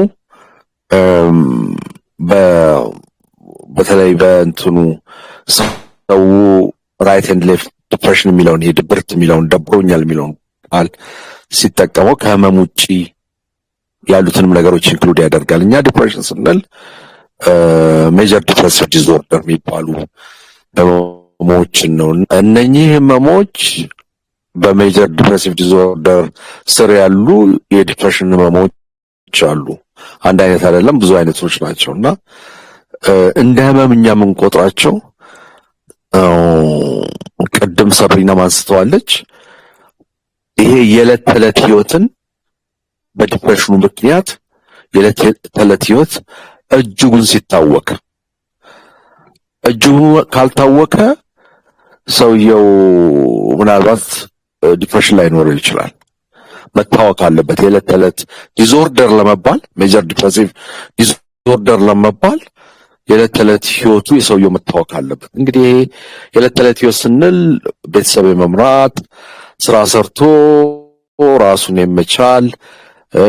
በተለይ በእንትኑ ሰው ራይት ኤንድ ሌፍት ዲፕሬሽን የሚለውን ይሄ ድብርት የሚለውን ደብሮኛል የሚለውን ቃል ሲጠቀመው ከህመም ውጪ ያሉትንም ነገሮች ኢንክሉድ ያደርጋል። እኛ ዲፕሬሽን ስንል ሜጀር ዲፕሬሲቭ ዲስኦርደር የሚባሉ ህመሞችን ነው። እነኚህ ህመሞች በሜጀር ዲፕሬሲቭ ዲስኦርደር ስር ያሉ የዲፕሬሽን ህመሞች አሉ። አንድ አይነት አይደለም፣ ብዙ አይነቶች ናቸው እና እንደ ህመም እኛ የምንቆጥራቸው ቅድም ሰብሪና ማንስተዋለች። ይሄ የዕለት ተዕለት ህይወትን በዲፕሬሽኑ ምክንያት የዕለት ተዕለት ህይወት እጅጉን ሲታወቅ ካልታወቀ ሰውየው ምናልባት ዲፕሬሽን ላይ ኖር ይችላል። መታወቅ አለበት። የዕለት ተዕለት ዲስኦርደር ለመባል ሜጀር ዲፕሬሲቭ ዲስኦርደር ለመባል የዕለት ተዕለት ህይወቱ የሰውየው መታወቅ አለበት። እንግዲህ የዕለት ተዕለት ህይወት ስንል ቤተሰብ የመምራት ስራ ሰርቶ ራሱን የመቻል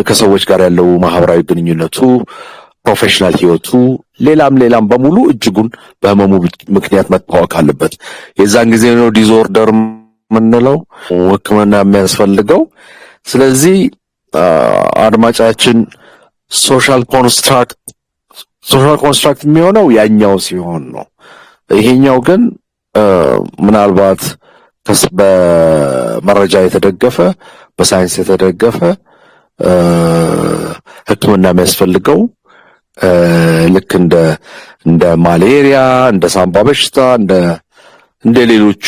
ከሰዎች ጋር ያለው ማህበራዊ ግንኙነቱ፣ ፕሮፌሽናል ህይወቱ፣ ሌላም በሙሉ እጅጉን በህመሙ ምክንያት መታወቅ አለበት። የዛን ጊዜ ነው ዲስኦርደር የምንለው ሕክምና የሚያስፈልገው። ስለዚህ አድማጫችን ሶሻል ኮንስትራክት የሚሆነው ያኛው ሲሆን ነው። ይሄኛው ግን ምናልባት በመረጃ የተደገፈ በሳይንስ የተደገፈ ሕክምና የሚያስፈልገው ልክ እንደ ማሌሪያ፣ እንደ ሳምባ በሽታ፣ እንደ ሌሎቹ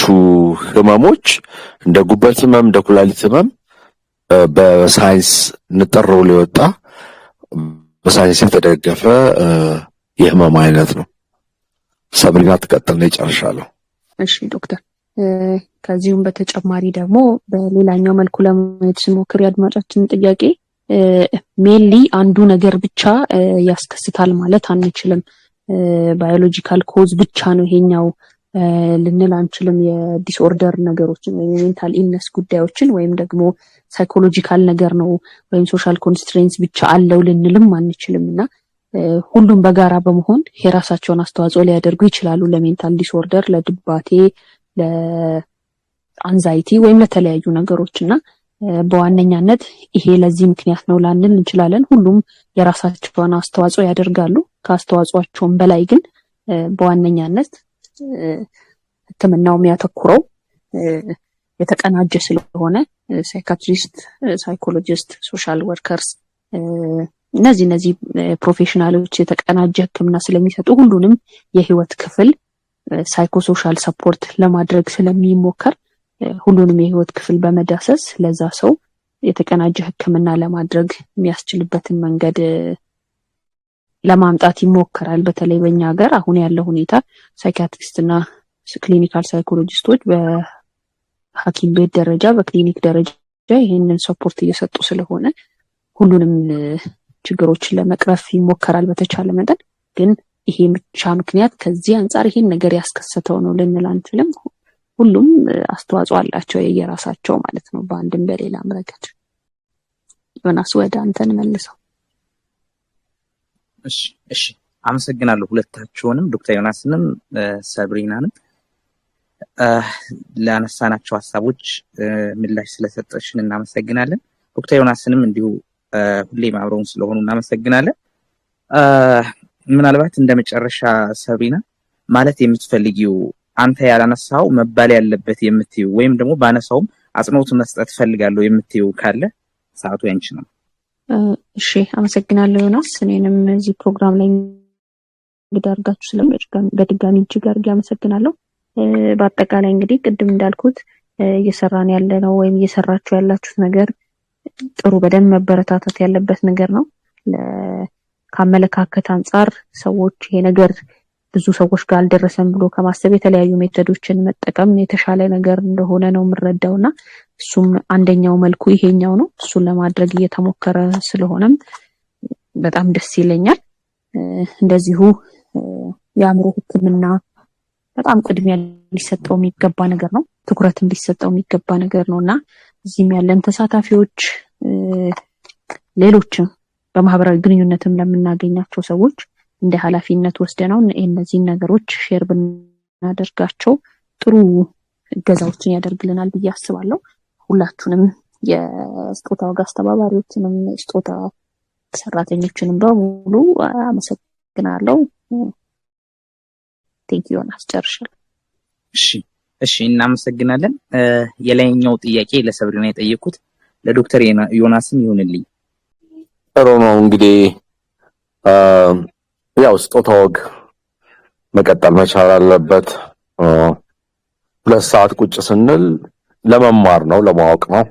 ህመሞች እንደ ጉበት ህመም፣ እንደ ኩላሊት ህመም በሳይንስ ንጥር ብሎ የወጣ በሳይንስ የተደገፈ የህመም አይነት ነው። ሰብሪና ትቀጥል ነው። ይጨርሻለሁ። እሺ ዶክተር፣ ከዚሁም በተጨማሪ ደግሞ በሌላኛው መልኩ ለማየት ስንሞክር የአድማጫችንን ጥያቄ ሜንሊ አንዱ ነገር ብቻ ያስከስታል ማለት አንችልም። ባዮሎጂካል ኮዝ ብቻ ነው ይሄኛው ልንል አንችልም። የዲስኦርደር ነገሮችን ወይም ሜንታል ኢልነስ ጉዳዮችን ወይም ደግሞ ሳይኮሎጂካል ነገር ነው ወይም ሶሻል ኮንስትሬንትስ ብቻ አለው ልንልም አንችልም እና ሁሉም በጋራ በመሆን የራሳቸውን አስተዋጽኦ ሊያደርጉ ይችላሉ ለሜንታል ዲስኦርደር፣ ለድባቴ፣ ለአንዛይቲ ወይም ለተለያዩ ነገሮች እና በዋነኛነት ይሄ ለዚህ ምክንያት ነው ላንል እንችላለን። ሁሉም የራሳቸውን አስተዋጽኦ ያደርጋሉ። ከአስተዋጽኦአቸውም በላይ ግን በዋነኛነት ሕክምናው የሚያተኩረው የተቀናጀ ስለሆነ ሳይካትሪስት፣ ሳይኮሎጂስት፣ ሶሻል ወርከርስ እነዚህ ፕሮፌሽናሎች የተቀናጀ ሕክምና ስለሚሰጡ ሁሉንም የህይወት ክፍል ሳይኮሶሻል ሰፖርት ለማድረግ ስለሚሞከር ሁሉንም የህይወት ክፍል በመዳሰስ ለዛ ሰው የተቀናጀ ሕክምና ለማድረግ የሚያስችልበትን መንገድ ለማምጣት ይሞከራል። በተለይ በእኛ ሀገር አሁን ያለው ሁኔታ ሳይኪያትሪስትና ክሊኒካል ሳይኮሎጂስቶች በሐኪም ቤት ደረጃ በክሊኒክ ደረጃ ይህንን ሰፖርት እየሰጡ ስለሆነ ሁሉንም ችግሮችን ለመቅረፍ ይሞከራል በተቻለ መጠን። ግን ይሄ ብቻ ምክንያት ከዚህ አንጻር ይሄን ነገር ያስከሰተው ነው ልንል አንችልም። ሁሉም አስተዋጽኦ አላቸው የየራሳቸው ማለት ነው በአንድም በሌላም ረገድ። ዮናስ ወደ አንተን መልሰው። እሺ አመሰግናለሁ ሁለታችሁንም፣ ዶክተር ዮናስንም ሰብሪናንም ለአነሳናቸው ሀሳቦች ምላሽ ስለሰጠሽን እናመሰግናለን። ዶክተር ዮናስንም እንዲሁ ሁሌም አብረውን ስለሆኑ እናመሰግናለን። ምናልባት እንደመጨረሻ ሰብሪና ማለት የምትፈልጊው አንተ ያላነሳው መባል ያለበት የምትይው ወይም ደግሞ ባነሳውም አጽንኦት መስጠት ፈልጋለሁ የምትይው ካለ ሰዓቱ ያንቺ ነው። እሺ አመሰግናለሁ ዮናስ። እኔንም እዚህ ፕሮግራም ላይ እንግዲህ አድርጋችሁ በድጋሚ እጅግ አድርጌ አመሰግናለሁ። በአጠቃላይ እንግዲህ ቅድም እንዳልኩት እየሰራን ያለነው ወይም እየሰራችሁ ያላችሁት ነገር ጥሩ በደንብ መበረታታት ያለበት ነገር ነው። ከአመለካከት አንጻር ሰዎች ይሄ ነገር ብዙ ሰዎች ጋር አልደረሰም ብሎ ከማሰብ የተለያዩ ሜቶዶችን መጠቀም የተሻለ ነገር እንደሆነ ነው የምረዳውና እሱም አንደኛው መልኩ ይሄኛው ነው። እሱን ለማድረግ እየተሞከረ ስለሆነም በጣም ደስ ይለኛል። እንደዚሁ የአእምሮ ሕክምና በጣም ቅድሚያ ሊሰጠው የሚገባ ነገር ነው። ትኩረትም ሊሰጠው የሚገባ ነገር ነውና እዚህም ያለን ተሳታፊዎች ሌሎችም በማህበራዊ ግንኙነትም ለምናገኛቸው ሰዎች እንደ ኃላፊነት ወስደነው እነዚህን ነገሮች ሼር ብናደርጋቸው ጥሩ እገዛዎችን ያደርግልናል ብዬ አስባለሁ። ሁላችሁንም የስጦታ ወግ አስተባባሪዎችንም ስጦታ ሰራተኞችንም በሙሉ አመሰግናለሁ። ቴንኪዩ አስጨርሻለሁ። እሺ እናመሰግናለን። የላይኛው ጥያቄ ለሰብሪና የጠየቁት ለዶክተር ዮናስም ይሁንልኝ። ጥሩ ነው እንግዲህ ያው ስጦታ ወግ መቀጠል መቻል አለበት። 2 ሰዓት ቁጭ ስንል ለመማር ነው፣ ለማወቅ ነው።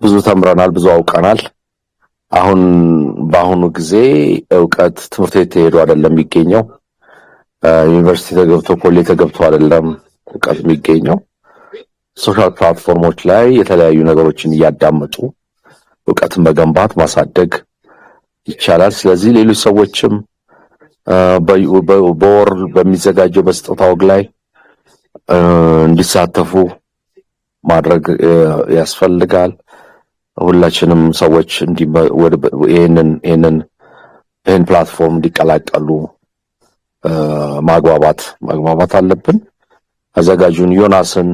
ብዙ ተምረናል፣ ብዙ አውቀናል። አሁን በአሁኑ ጊዜ ዕውቀት ትምህርት ቤት ተሄዶ አይደለም የሚገኘው፣ ዩኒቨርሲቲ ተገብቶ ኮሌጅ ተገብቶ አይደለም ዕውቀት የሚገኘው። ሶሻል ፕላትፎርሞች ላይ የተለያዩ ነገሮችን እያዳመጡ ዕውቀትን መገንባት ማሳደግ ይቻላል። ስለዚህ ሌሎች ሰዎችም በወር በሚዘጋጀው በስጦታ ወግ ላይ እንዲሳተፉ ማድረግ ያስፈልጋል። ሁላችንም ሰዎች ይህን ፕላትፎርም እንዲቀላቀሉ ማግባባት አለብን። አዘጋጁን ዮናስን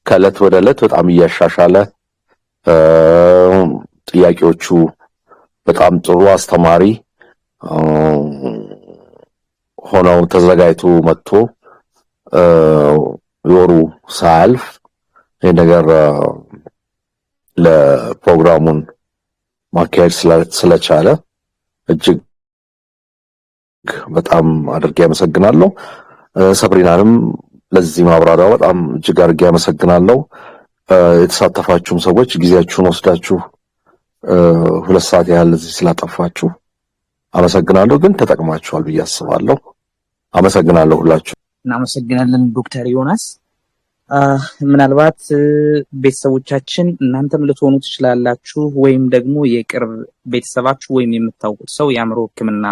ከዕለት ወደ ዕለት በጣም እያሻሻለ ጥያቄዎቹ በጣም ጥሩ አስተማሪ ሆነው ተዘጋጅቶ መጥቶ ወሩ ሳያልፍ ይህ ነገር ለፕሮግራሙን ማካሄድ ስለቻለ እጅግ በጣም አድርጌ አመሰግናለሁ። ሰብሪናንም ለዚህ ማብራሪያ በጣም እጅግ አድርጌ አመሰግናለሁ። የተሳተፋችሁም ሰዎች ጊዜያችሁን ወስዳችሁ 2 ሰዓት ያህል እዚህ ስላጠፋችሁ አመሰግናለሁ። ግን ተጠቅማችኋል ብዬ አስባለሁ። አመሰግናለሁ ሁላችሁ። እናመሰግናለን ዶክተር ዮናስ። ምናልባት ቤተሰቦቻችን እናንተም ልትሆኑ ትችላላችሁ፣ ወይም ደግሞ የቅርብ ቤተሰባችሁ ወይም የምታውቁት ሰው የአእምሮ ሕክምና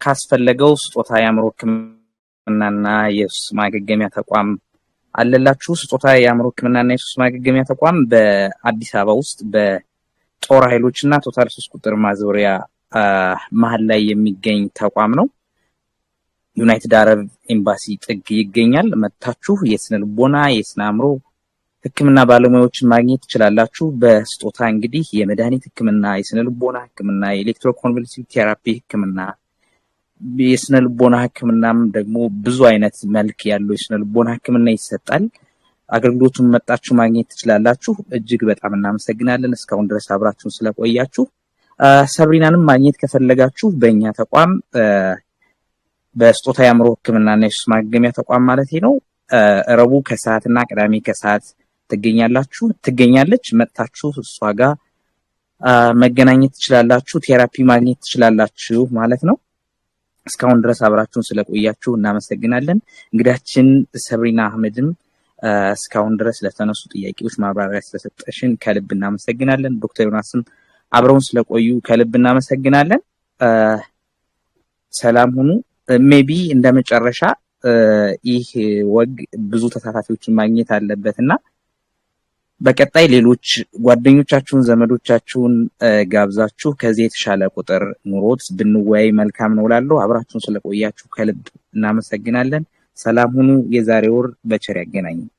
ካስፈለገው ስጦታ የአእምሮ ሕክምናና የሱስ ማገገሚያ ተቋም አለላችሁ። ስጦታ የአእምሮ ሕክምናና የሱስ ማገገሚያ ተቋም በአዲስ አበባ ውስጥ በጦር ኃይሎችና ቶታል 3 ቁጥር ማዞሪያ መሀል ላይ የሚገኝ ተቋም ነው። ዩናይትድ አረብ ኤምባሲ ጥግ ይገኛል። መጥታችሁ የስነ ልቦና የስነ አእምሮ ሕክምና ባለሙያዎችን ማግኘት ትችላላችሁ። በስጦታ እንግዲህ የመድኃኒት ሕክምና፣ የስነ ልቦና ሕክምና፣ የኤሌክትሮኮንቨልሲቭ ቴራፒ ሕክምና፣ የስነ ልቦና ሕክምናም ደግሞ ብዙ አይነት መልክ ያለው የስነ ልቦና ሕክምና ይሰጣል። አገልግሎቱን መጣችሁ ማግኘት ትችላላችሁ። እጅግ በጣም እናመሰግናለን እስካሁን ድረስ አብራችሁን ስለቆያችሁ። ሰብሪናንም ማግኘት ከፈለጋችሁ በእኛ ተቋም በስጦታ የአእምሮ ሕክምናና የሱስ ማገገሚያ ተቋም ማለት ነው ረቡዕ ከሰዓትና ቅዳሜ ከሰዓት ትገኛለች። መጥታችሁ እሷ ጋር መገናኘት ትችላላችሁ፣ ቴራፒ ማግኘት ትችላላችሁ ማለት ነው። እስካሁን ድረስ አብራችሁን ስለቆያችሁ እናመሰግናለን። እንግዳችን ሰብሪና አህመድም እስካሁን ድረስ ለተነሱ ጥያቄዎች ማብራሪያ ስለሰጠሽን ከልብ እናመሰግናለን። ዶክተር ዮናስም አብረውን ስለቆዩ ከልብ እናመሰግናለን። ሰላም ሁኑ። ሜቢ እንደመጨረሻ ይህ ወግ ብዙ ተሳታፊዎችን ማግኘት አለበትና በቀጣይ ሌሎች ጓደኞቻችሁን ዘመዶቻችሁን ጋብዛችሁ ከዚህ የተሻለ ቁጥር ኑሮት ብንወያይ መልካም ነው እላለሁ። አብራችሁን ስለቆያችሁ ከልብ እናመሰግናለን። ሰላም ሁኑ። የዛሬ ወር በቸር ያገናኘን።